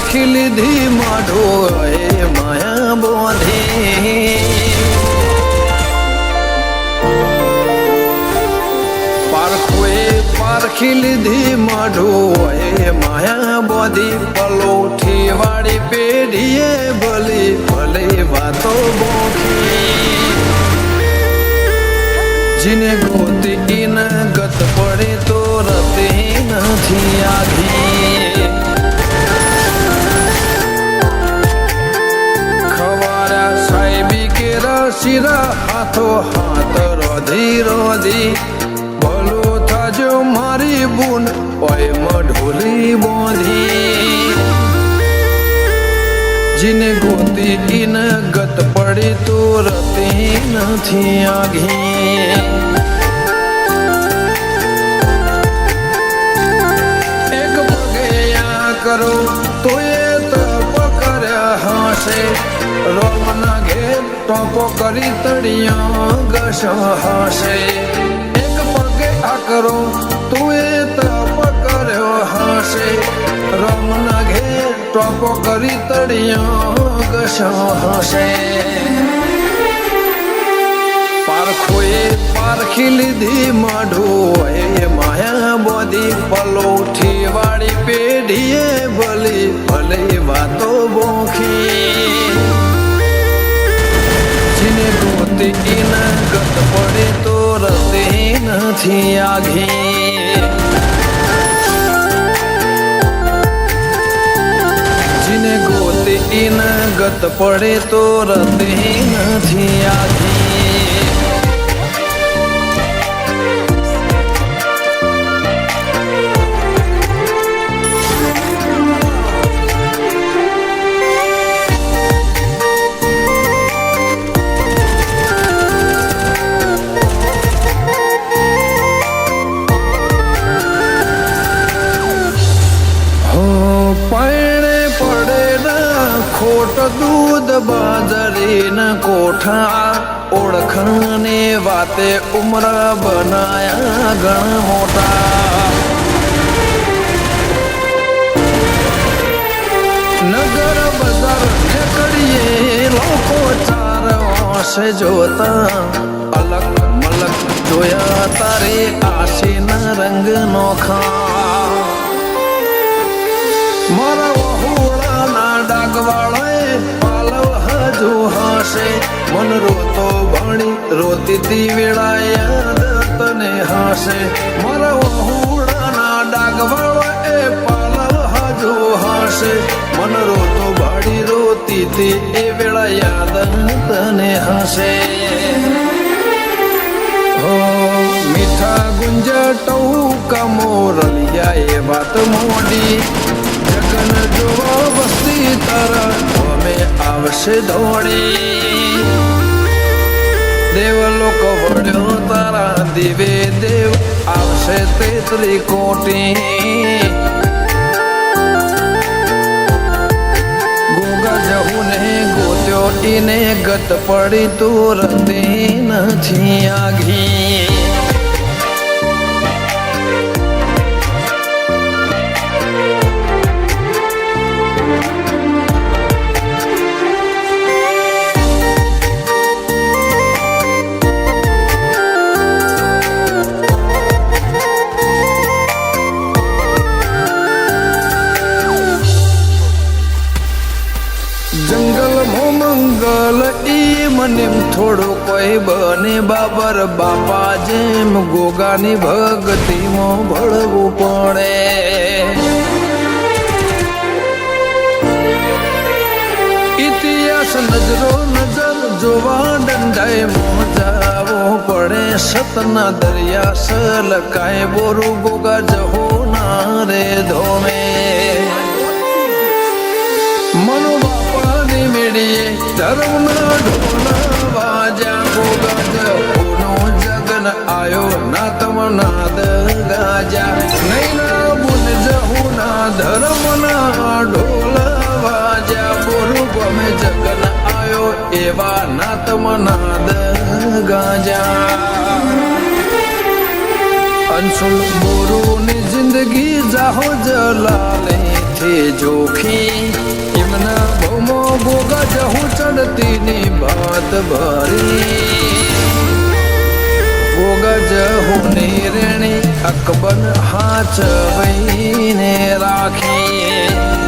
પારખી લીધી માઢો એ માયા બોધી પારખી લીધી માઢો એ માયા બોધી પલોઠી વાળી પેઢીએ ભલી ભલે વાતો બોખી જીને ગોતી ન ગત પડે તો રતે નથી આઘી ખવારા સાહેબી કેરા શિરા હાથો હાથ રોધી રોધી ભલું થાજો મારી બુન ઓય મઢોલી બોધી જીને ગોતી ન ગત પડે તો રતે નથી આઘી એક પગે આ કરો તો એ તપ કર્યા હશે રોમના ઘેર ટોપો કરી તળિયા ઘસ હશે એક પગે આ કરો તું એ તપ કર્યો હશે રોમના ઘેર ટોપો કરી તળિયા ઘસ હશે પારખોએ પારખી લીધી માઢો એ માયા બોધી પલોઠી વાળી પેઢીએ ભલી ભલે વાતો બોખી જીને ગોતી ન ગત પડે તો રતે નથી આઘી જીને ગોતી ન ગત પડે તો રતે નથી આઘી ખોટ દૂધ બાજરી ના કોઠા ઓળખને વાતે ઉમર બનાયા ઘણા મોટા નગર બજાર નીકળીએ લોકો ચાર વાંસે જોતા અલગ મલક જોયા તારે આશીના રંગ નોખા મારા વહુડાના ડાગવાળાએ પાલવ હજુ હશે મન રોતો ભણી રોતી તી વેળા યાદ તને હશે મારા વહુડાના ડાગવાળાએ પાલવ હજુ હશે મન રોતો ભાડી રોતી તી એ વેળા યાદ તને હશે મીઠા ગુંજટઉ કમોરલિયા એ વાત મોડી જગન જોવા વસ્તી તારા અમે આવશે દોડી દેવ લોક વડ્યો તારા દિવે દેવ આવશે તેતરી કોટી ગોગા જહું ને ગોત્યો ઈને ગત પડી તું રતે નથી આઘી મંગલ ઈ મને થોડું કોઈ બને બાબર બાપા જેમ ગોગાની ભક્તિમાં ભળવું પડે ઇતિહાસ નજરો નજર જોવા દંડાય મોજાવો પડે સતના દરિયા સલકાય બોરું ગોગા જહો ના રે ધોમે મનો બાપાની મેળીએ ધર્મના ઢોલા વાજા ગોગા જહોનો જગન આયો ના તમનાદ ગાજા નૈના બુન જહુના ધર્મના ઢોલા વાજા બોરું ગમે જગન આયો એવા ના તમનાદ ગાજા અંશુલ બોરું નિજ જિંદગી જાહો જલાલે થી જોખી એમના ભમો ગોગા જહું ચડતી ની ભાત ભરી ગોગા જહું ની રેણી અકબર હાથ વહીને રાખી